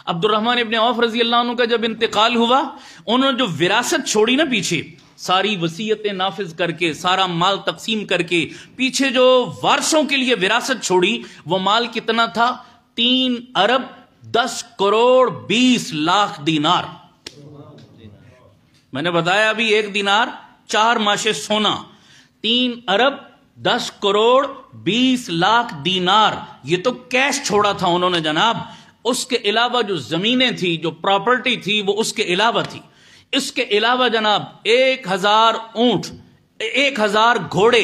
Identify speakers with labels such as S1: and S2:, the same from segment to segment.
S1: عبد الرحمن ابن عوف رضی اللہ عنہ کا جب انتقال ہوا، انہوں نے جو وراثت چھوڑی نا پیچھے، ساری وصیتیں نافذ کر کے، سارا مال تقسیم کر کے، پیچھے جو وارثوں کے لیے وراثت چھوڑی، وہ مال کتنا تھا؟ 3 ارب 10 کروڑ 20 لاکھ دینار۔ میں نے بتایا ابھی 1 دینار 4 ماشے سونا، 3 ارب 10 کروڑ 20 لاکھ دینار، یہ تو کیش چھوڑا تھا انہوں نے جناب۔ اس کے علاوہ جو زمینیں تھی، جو پراپرٹی تھی، وہ اس کے علاوہ تھی۔ اس کے علاوہ جناب 1000 اونٹ، 1000 گھوڑے،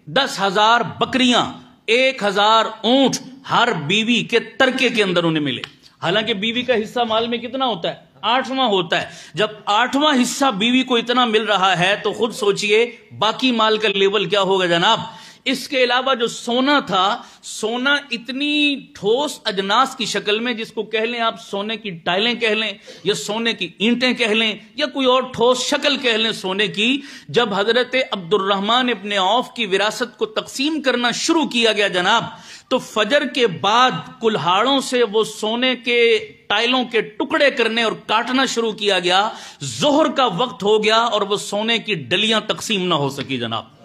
S1: 10,000 بکریاں، 1000 اونٹ ہر بیوی کے ترکے کے اندر انہیں ملے۔ حالانکہ بیوی کا حصہ مال میں کتنا ہوتا ہے؟ 8واں ہوتا ہے۔ جب 8واں حصہ بیوی کو اتنا مل رہا ہے تو خود سوچئے باقی مال کا لیول کیا ہوگا جناب۔ اس کے علاوہ جو سونا تھا، سونا اتنی ٹھوس اجناس کی شکل میں، جس کو کہہ لیں آپ سونے کی ٹائلیں کہہ لیں یا سونے کی اینٹیں کہہ لیں یا کوئی اور ٹھوس شکل کہہ لیں سونے کی، جب حضرت عبد الرحمن ابن عوف کی وراثت کو تقسیم کرنا شروع کیا گیا جناب، تو فجر کے بعد کلہاڑوں سے وہ سونے کے ٹائلوں کے ٹکڑے کرنے اور کاٹنا شروع کیا گیا۔ ظہر کا وقت ہو گیا اور وہ سونے کی ڈلیاں تقسیم نہ ہو سکی جناب،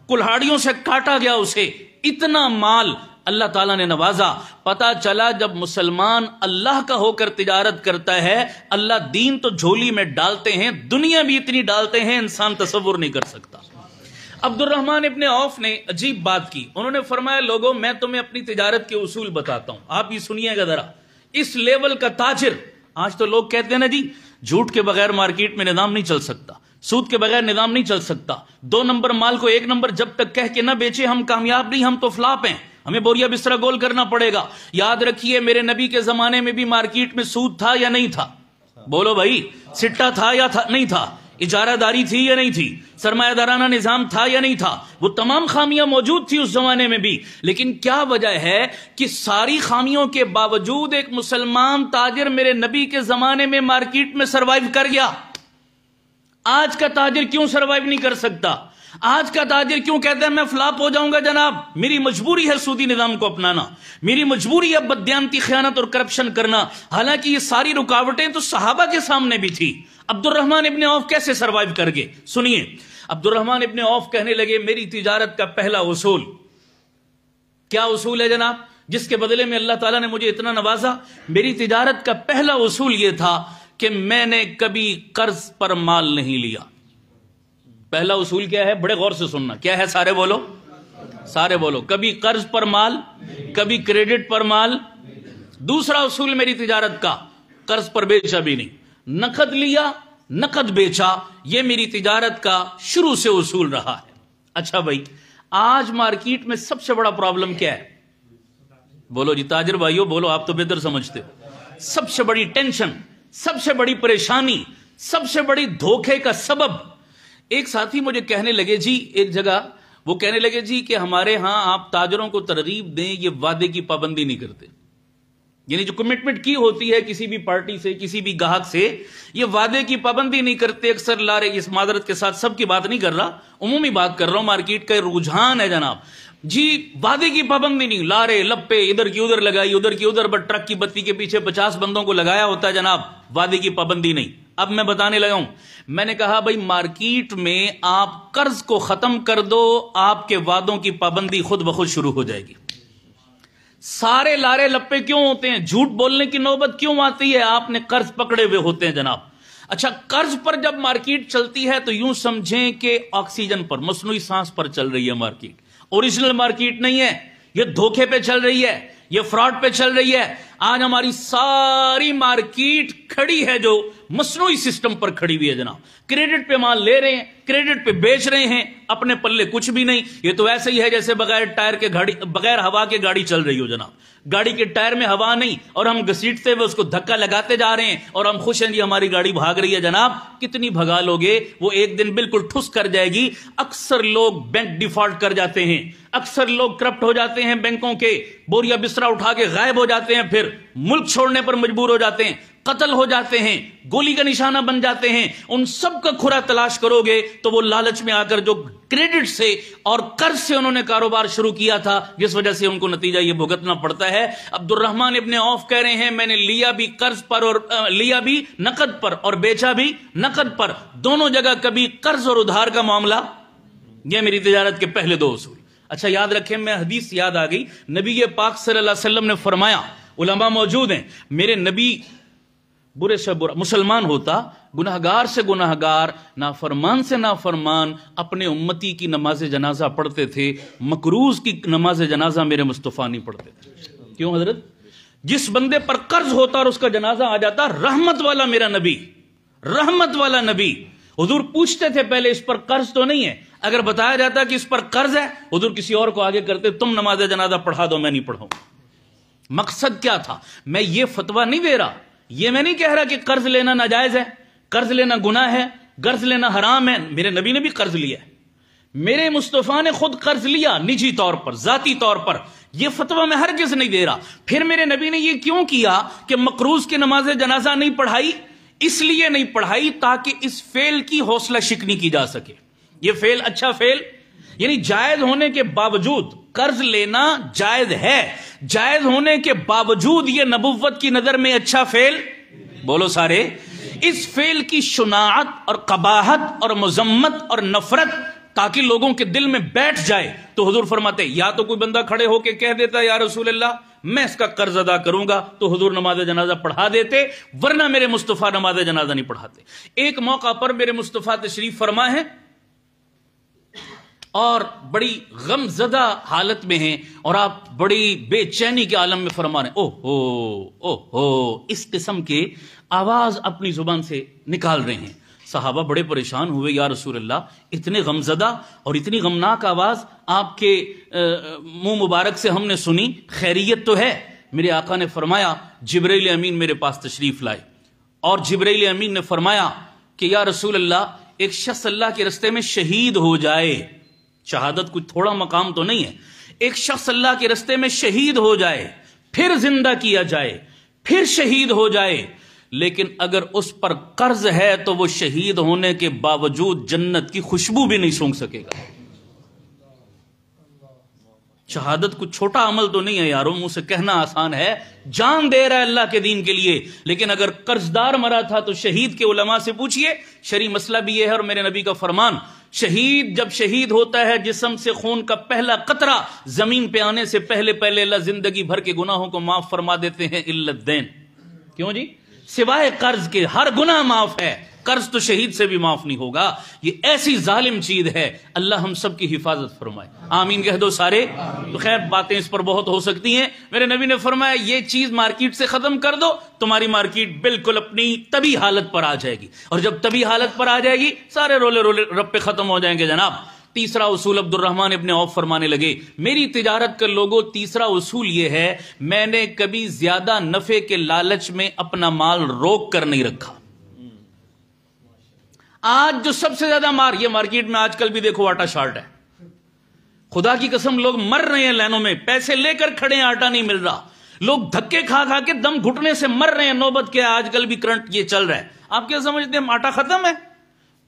S1: کلہاڑیوں سے کاٹا گیا اسے۔ اتنا مال اللہ تعالیٰ نے نوازا۔ پتا چلا جب مسلمان اللہ کا ہو کر تجارت کرتا ہے، اللہ دین تو جھولی میں ڈالتے ہیں، دنیا بھی اتنی ڈالتے ہیں انسان تصور نہیں کر سکتا۔ عبد الرحمن ابن عوف نے عجیب بات کی، انہوں نے فرمایا لوگوں میں تمہیں اپنی تجارت کے اصول بتاتا ہوں، آپ یہ سنیے گا ذرا۔ اس لیول کا تاجر، آج تو لوگ کہتے ہیں نا جی جھوٹ کے بغیر مارکیٹ میں نظام نہیں چل سکتا، سود کے بغیر نظام نہیں چل سکتا، 2 نمبر مال کو 1 نمبر جب تک کہہ کے نہ بیچے ہم کامیاب نہیں، ہم تو فلاپ ہیں، ہمیں بوریا بسترا گول کرنا پڑے گا۔ یاد رکھیے میرے نبی کے زمانے میں بھی مارکیٹ میں سود تھا یا نہیں تھا؟ بولو بھائی، سٹا تھا یا نہیں تھا؟ اجارہ داری تھی یا نہیں تھی؟ سرمایہ دارانہ نظام تھا یا نہیں تھا؟ وہ تمام خامیاں موجود تھی اس زمانے میں بھی، لیکن کیا وجہ ہے کہ ساری خامیوں کے باوجود ایک مسلمان تاجر میرے نبی کے زمانے میں مارکیٹ میں سروائیو کر گیا؟ آج کا تاجر کیوں سروائیو نہیں کر سکتا؟ آج کا تاجر کیوں کہتا ہے میں فلاپ ہو جاؤں گا؟ جناب میری مجبوری ہے سودی نظام کو اپنانا، میری مجبوری ہے بددیانتی، خیانت اور کرپشن کرنا۔ حالانکہ یہ ساری رکاوٹیں تو صحابہ کے سامنے بھی تھی۔ عبد الرحمن ابن عوف کیسے سروائیو کر گئے؟ سنیے، عبد الرحمن ابن عوف کہنے لگے میری تجارت کا پہلا اصول کیا اصول ہے جناب، جس کے بدلے میں اللہ تعالیٰ نے مجھے اتنا نوازا؟ میری تجارت کا پہلا اصول یہ تھا کہ میں نے کبھی قرض پر مال نہیں لیا۔ پہلا اصول کیا ہے؟ بڑے غور سے سننا، کیا ہے؟ سارے بولو، سارے بولو۔ کبھی قرض پر مال، کبھی کریڈٹ پر مال۔ دوسرا اصول میری تجارت کا، قرض پر بیچا بھی نہیں، نقد لیا نقد بیچا، یہ میری تجارت کا شروع سے اصول رہا ہے۔ اچھا بھائی، آج مارکیٹ میں سب سے بڑا پرابلم کیا ہے؟ بولو جی تاجر بھائیو بولو، آپ تو بہتر سمجھتے ہو۔ سب سے بڑی ٹینشن، سب سے بڑی پریشانی، سب سے بڑی دھوکے کا سبب، ایک ساتھی مجھے کہنے لگے جی، ایک جگہ وہ کہنے لگے جی کہ ہمارے ہاں آپ تاجروں کو ترغیب دیں، یہ وعدے کی پابندی نہیں کرتے، یعنی جو کمٹمنٹ کی ہوتی ہے کسی بھی پارٹی سے، کسی بھی گاہک سے، یہ وعدے کی پابندی نہیں کرتے اکثر۔ لارے اس معذرت کے ساتھ سب کی بات نہیں کر رہا، عمومی بات کر رہا ہوں، مارکیٹ کا رجحان ہے جناب جی، وعدے کی پابندی نہیں، لارے لپے ادھر کی ادھر لگائی، ادھر کی ادھر، بس ٹرک کی بتی کے پیچھے 50 بندوں کو لگایا ہوتا ہے جناب، وعدے کی پابندی نہیں۔ اب میں بتانے لگا ہوں، میں نے کہا بھائی مارکیٹ میں آپ قرض کو ختم کر دو، آپ کے وعدوں کی پابندی خود بخود شروع ہو جائے گی۔ سارے لارے لپے کیوں ہوتے ہیں؟ جھوٹ بولنے کی نوبت کیوں آتی ہے؟ آپ نے قرض پکڑے ہوئے ہوتے ہیں جناب۔ اچھا، قرض پر جب مارکیٹ چلتی ہے تو یوں سمجھیں کہ آکسیجن پر، مصنوعی سانس پر چل رہی ہے مارکیٹ، اوریجنل مارکیٹ نہیں ہے، یہ دھوکے پہ چل رہی ہے، یہ فراڈ پہ چل رہی ہے۔ آج ہماری ساری مارکیٹ کھڑی ہے جو مصنوعی سسٹم پر کھڑی ہوئی ہے جناب، کریڈٹ پہ مال لے رہے ہیں، کریڈٹ پہ بیچ رہے ہیں، اپنے پلے کچھ بھی نہیں۔ یہ تو ایسے ہی ہے جیسے بغیر ٹائر کے گاڑی، بغیر ہوا کے گاڑی چل رہی ہو جناب، گاڑی کے ٹائر میں ہوا نہیں اور ہم گھسیٹتے ہوئے اس کو دھکا لگاتے جا رہے ہیں اور ہم خوش ہیں جی ہماری گاڑی بھاگ رہی ہے جناب۔ کتنی بھگا لوگے، وہ ایک دن بالکل ٹھس کر جائے گی۔ اکثر لوگ بینک ڈیفالٹ کر جاتے ہیں، اکثر لوگ کرپٹ ہو جاتے ہیں، بینکوں کے بوریا بسترا اٹھا کے غائب ہو جاتے ہیں، پھر ملک چھوڑنے پر مجبور ہو جاتے ہیں۔ قتل ہو جاتے ہیں، گولی کا نشانہ بن جاتے ہیں، ان سب کا کھرا تلاش کرو گے تو وہ لالچ میں آ کر جو کریڈٹ سے اور قرض سے انہوں نے کاروبار شروع کیا تھا، جس وجہ سے ان کو نتیجہ یہ بھگتنا پڑتا ہے۔ عبد الرحمن ابن عوف کہہ رہے ہیں میں نے لیا بھی قرض پر اور لیا بھی نقد پر اور بیچا بھی نقد پر، دونوں جگہ کبھی قرض اور ادھار کا معاملہ، یہ میری تجارت کے پہلے دو اصول۔ اچھا یاد رکھیں، میں حدیث یاد آ گئی، نبی پاک صلی اللہ علیہ وسلم نے فرمایا، علماء موجود ہیں، میرے نبی برے سے برا مسلمان ہوتا، گناہگار سے گناہگار، نافرمان سے نافرمان، اپنے امتی کی نماز جنازہ پڑھتے تھے، مکروز کی نماز جنازہ میرے مصطفیٰ نہیں پڑھتے تھے۔ کیوں حضرت؟ جس بندے پر قرض ہوتا اور اس کا جنازہ آ جاتا، رحمت والا میرا نبی، رحمت والا نبی، حضور پوچھتے تھے پہلے اس پر قرض تو نہیں ہے، اگر بتایا جاتا کہ اس پر قرض ہے، حضور کسی اور کو آگے کرتے، تم نماز جنازہ پڑھا دو، میں نہیں پڑھاؤں۔ مقصد کیا تھا؟ میں یہ فتویٰ نہیں دے رہا، یہ میں نہیں کہہ رہا کہ قرض لینا ناجائز ہے، قرض لینا گناہ ہے، قرض لینا حرام ہے، میرے نبی نے بھی قرض لیا ہے، میرے مصطفیٰ نے خود قرض لیا نجی طور پر، ذاتی طور پر، یہ فتویٰ میں ہرگز نہیں دے رہا۔ پھر میرے نبی نے یہ کیوں کیا کہ مقروض کی نماز جنازہ نہیں پڑھائی؟ اس لیے نہیں پڑھائی تاکہ اس فعل کی حوصلہ شکنی کی جا سکے۔ یہ فعل اچھا فعل، یعنی جائز ہونے کے باوجود قرض لینا جائز ہے، جائز ہونے کے باوجود یہ نبوت کی نظر میں اچھا فعل، بولو سارے، اس فعل کی شناعت اور قباحت اور مذمت اور نفرت تاکہ لوگوں کے دل میں بیٹھ جائے، تو حضور فرماتے یا تو کوئی بندہ کھڑے ہو کے کہہ دیتا یا رسول اللہ میں اس کا قرض ادا کروں گا، تو حضور نماز جنازہ پڑھا دیتے، ورنہ میرے مصطفیٰ نماز جنازہ نہیں پڑھاتے۔ ایک موقع پر میرے مصطفیٰ تشریف فرما ہے اور بڑی غم زدہ حالت میں ہیں، اور آپ بڑی بے چینی کے عالم میں فرما رہے ہیں، اوہ ہو، اس قسم کے آواز اپنی زبان سے نکال رہے ہیں۔ صحابہ بڑے پریشان ہوئے، یا رسول اللہ اتنے غم زدہ اور اتنی غمناک آواز آپ کے منہ مبارک سے ہم نے سنی، خیریت تو ہے؟ میرے آقا نے فرمایا جبرائیل امین میرے پاس تشریف لائے، اور جبرائیل امین نے فرمایا کہ یا رسول اللہ ایک شخص اللہ کے رستے میں شہید ہو جائے، شہادت کوئی تھوڑا مقام تو نہیں ہے، ایک شخص اللہ کے رستے میں شہید ہو جائے، پھر زندہ کیا جائے، پھر شہید ہو جائے، لیکن اگر اس پر قرض ہے تو وہ شہید ہونے کے باوجود جنت کی خوشبو بھی نہیں سونگھ سکے گا۔ شہادت کچھ چھوٹا عمل تو نہیں ہے یارو، منہ سے کہنا آسان ہے، جان دے رہا ہے اللہ کے دین کے لیے، لیکن اگر قرضدار مرا تھا تو شہید کے علماء سے پوچھئے، شرعی مسئلہ بھی یہ ہے، اور میرے نبی کا فرمان، شہید جب شہید ہوتا ہے جسم سے خون کا پہلا قطرہ زمین پہ آنے سے پہلے اللہ زندگی بھر کے گناہوں کو معاف فرما دیتے ہیں، الا الدین۔ کیوں جی؟ سوائے قرض کے ہر گناہ معاف ہے، قرض تو شہید سے بھی معاف نہیں ہوگا۔ یہ ایسی ظالم چیز ہے، اللہ ہم سب کی حفاظت فرمائے، آمین کہہ دو سارے۔ تو خیر باتیں اس پر بہت ہو سکتی ہیں، میرے نبی نے فرمایا یہ چیز مارکیٹ سے ختم کر دو، تمہاری مارکیٹ بالکل اپنی طبی حالت پر آ جائے گی، اور جب طبی حالت پر آ جائے گی سارے رولے رب پہ ختم ہو جائیں گے جناب۔ تیسرا اصول عبد الرحمن ابن عوف فرمانے لگے، میری تجارت کے لوگوں تیسرا اصول یہ ہے، میں نے کبھی زیادہ نفع کے لالچ میں اپنا مال روک کر نہیں رکھا۔ آج جو سب سے زیادہ یہ مارکیٹ میں آج کل بھی دیکھو آٹا شارٹ ہے، خدا کی قسم لوگ مر رہے ہیں لائنوں میں، پیسے لے کر کھڑے ہیں، آٹا نہیں مل رہا، لوگ دھکے کھا کھا کے دم گھٹنے سے مر رہے ہیں، نوبت کیا آج کل بھی کرنٹ یہ چل رہا ہے۔ آپ کیا سمجھتے ہیں آٹا ختم ہے؟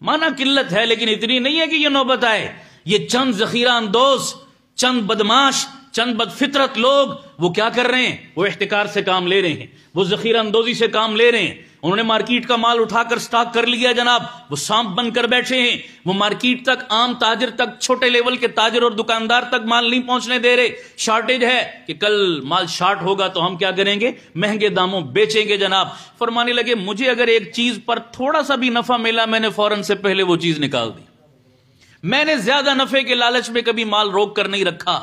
S1: مانا قلت ہے، لیکن اتنی نہیں ہے کہ یہ نوبت آئے۔ یہ چند ذخیرہ اندوز، چند بدماش، چند بد فطرت لوگ وہ کیا کر رہے ہیں؟ وہ احتکار سے کام لے رہے ہیں، وہ ذخیرہ اندوزی سے کام لے رہے ہیں، انہوں نے مارکیٹ کا مال اٹھا کر سٹاک کر لیا جناب، وہ سانپ بن کر بیٹھے ہیں، وہ مارکیٹ تک، عام تاجر تک، چھوٹے لیول کے تاجر اور دکاندار تک مال نہیں پہنچنے دے رہے۔ شارٹیج ہے کہ کل مال شارٹ ہوگا تو ہم کیا کریں گے؟ مہنگے داموں بیچیں گے جناب۔ فرمانے لگے مجھے اگر ایک چیز پر تھوڑا سا بھی نفع ملا میں نے فوراً سے پہلے وہ چیز نکال دی، میں نے زیادہ نفع کے لالچ میں کبھی مال روک کر نہیں رکھا۔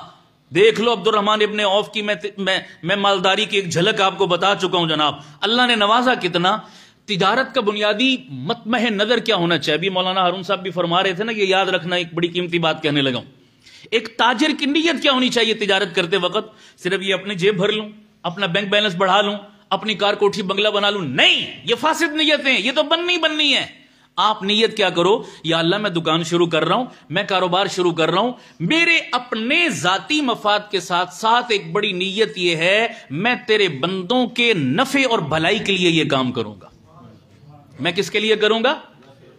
S1: دیکھ لو عبد الرحمن ابن عوف کی میں مالداری کی ایک جھلک آپ کو بتا چکا ہوں جناب، اللہ نے نوازا کتنا۔ تجارت کا بنیادی مطمع نظر کیا ہونا چاہیے؟ ابھی مولانا ہارون صاحب بھی فرما رہے تھے نا، یہ یاد رکھنا، ایک بڑی قیمتی بات کہنے لگا ہوں۔ ایک تاجر کی نیت کیا ہونی چاہیے تجارت کرتے وقت؟ صرف یہ اپنی جیب بھر لوں، اپنا بینک بیلنس بڑھا لوں، اپنی کار کوٹھی بنگلہ بنا لوں؟ نہیں، یہ فاسد نیتیں، یہ تو بننی ہے۔ آپ نیت کیا کرو، یا اللہ میں دکان شروع کر رہا ہوں، میں کاروبار شروع کر رہا ہوں، میرے اپنے ذاتی مفاد کے ساتھ ساتھ ایک بڑی نیت یہ ہے میں تیرے بندوں کے نفع اور بھلائی کے لیے یہ کام کروں گا۔ میں کس کے لیے کروں گا؟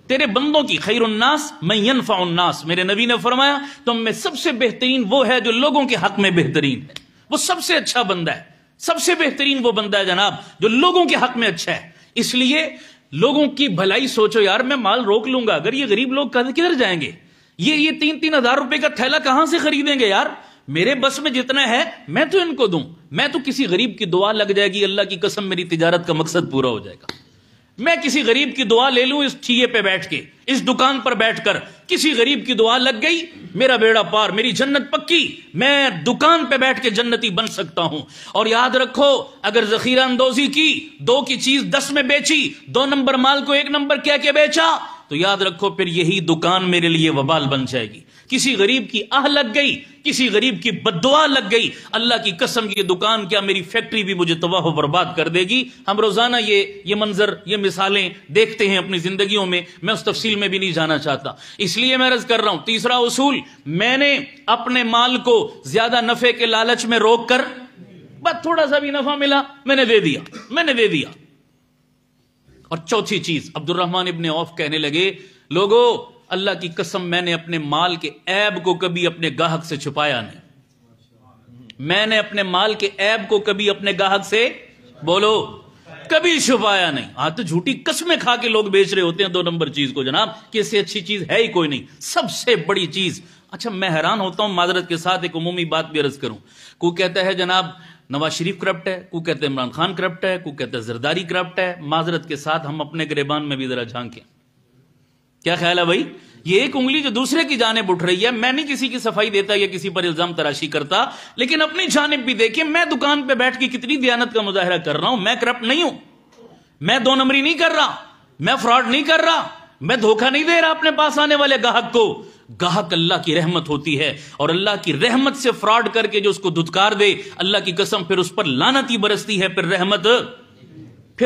S1: تیرے بندوں کی۔ خیر الناس من ينفع الناس، میرے نبی نے فرمایا تم میں سب سے بہترین وہ ہے جو لوگوں کے حق میں بہترین ہے، وہ سب سے اچھا بندہ ہے، سب سے بہترین وہ بندہ ہے جناب جو لوگوں کے حق میں اچھا ہے۔ اس لیے لوگوں کی بھلائی سوچو یار، میں مال روک لوں گا، اگر یہ غریب لوگ کدھر جائیں گے؟ یہ 3-3 ہزار روپے کا تھیلا کہاں سے خریدیں گے یار؟ میرے بس میں جتنا ہے میں تو ان کو دوں، میں تو کسی غریب کی دعا لگ جائے گی، اللہ کی قسم میری تجارت کا مقصد پورا ہو جائے گا۔ میں کسی غریب کی دعا لے لوں، اس ٹھیے پہ بیٹھ کے، اس دکان پر بیٹھ کر کسی غریب کی دعا لگ گئی، میرا بیڑا پار، میری جنت پکی، میں دکان پہ بیٹھ کے جنتی بن سکتا ہوں۔ اور یاد رکھو اگر ذخیرہ اندوزی کی، 2 کی چیز 10 میں بیچی، 2 نمبر مال کو 1 نمبر کیا کہ بیچا، تو یاد رکھو پھر یہی دکان میرے لیے وبال بن جائے گی۔ کسی غریب کی آہ لگ گئی، کسی غریب کی بددعا لگ گئی، اللہ کی قسم یہ دکان کیا میری فیکٹری بھی مجھے تباہ و برباد کر دے گی۔ ہم روزانہ یہ منظر، یہ مثالیں دیکھتے ہیں اپنی زندگیوں میں، میں اس تفصیل میں بھی نہیں جانا چاہتا، اس لیے میں عرض کر رہا ہوں تیسرا اصول، میں نے اپنے مال کو زیادہ نفع کے لالچ میں روک کر، بس تھوڑا سا بھی نفع ملا میں نے دے دیا۔ اور چوتھی چیز، عبد الرحمن ابن عوف کہنے لگے لوگو اللہ کی قسم میں نے اپنے مال کے عیب کو کبھی اپنے گاہک سے چھپایا نہیں، میں نے اپنے مال کے عیب کو کبھی اپنے گاہک سے بولو کبھی چھپایا نہیں۔ تو جھوٹی قسمیں کھا کے لوگ بیچ رہے ہوتے ہیں 2 نمبر چیز کو جناب، کہ اس سے اچھی چیز ہے ہی کوئی نہیں، سب سے بڑی چیز۔ اچھا میں حیران ہوتا ہوں، معذرت کے ساتھ ایک عمومی بات بھی عرض کروں، کوئی کہتا ہے جناب نواز شریف کرپٹ ہے، کوئی کہتا ہے عمران خان کرپٹ ہے، کوئی کہتا ہے زرداری کرپٹ ہے۔ معذرت کے ساتھ ہم اپنے گریبان میں بھی ذرا جھانکیں، کیا خیال ہے بھائی؟ یہ ایک انگلی جو دوسرے کی جانب اٹھ رہی ہے، میں نہیں کسی کی صفائی دیتا یا کسی پر الزام تراشی کرتا، لیکن اپنی جانب بھی دیکھیں، میں دکان پہ بیٹھ کے کتنی دیانت کا مظاہرہ کر رہا ہوں، میں کرپٹ نہیں ہوں، میں 2 نمبری نہیں کر رہا، میں فراڈ نہیں کر رہا، میں دھوکہ نہیں دے رہا اپنے پاس آنے والے گاہک کو۔ گاہک اللہ کی رحمت ہوتی ہے، اور اللہ کی رحمت سے فراڈ کر کے جو اس کو دھتکار دے، اللہ کی قسم پھر اس پر لعنت ہی برستی ہے، پھر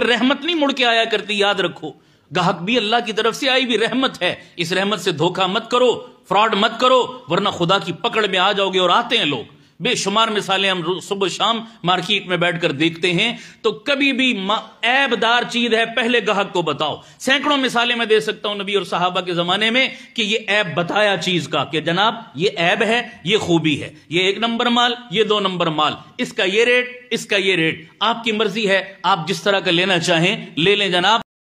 S1: رحمت نہیں مڑ کے آیا کرتی۔ یاد رکھو گاہک بھی اللہ کی طرف سے آئی بھی رحمت ہے، اس رحمت سے دھوکہ مت کرو، فراڈ مت کرو، ورنہ خدا کی پکڑ میں آ جاؤ گے۔ اور آتے ہیں لوگ، بے شمار مثالیں ہم صبح شام مارکیٹ میں بیٹھ کر دیکھتے ہیں، تو کبھی بھی عیب دار چیز ہے پہلے گاہک کو بتاؤ۔ سینکڑوں مثالیں میں دے سکتا ہوں نبی اور صحابہ کے زمانے میں کہ یہ عیب بتایا چیز کا، کہ جناب یہ عیب ہے، یہ خوبی ہے، یہ 1 نمبر مال، یہ 2 نمبر مال، اس کا یہ ریٹ، اس کا یہ ریٹ، آپ کی مرضی ہے، آپ جس طرح کا لینا چاہیں لے لیں جناب۔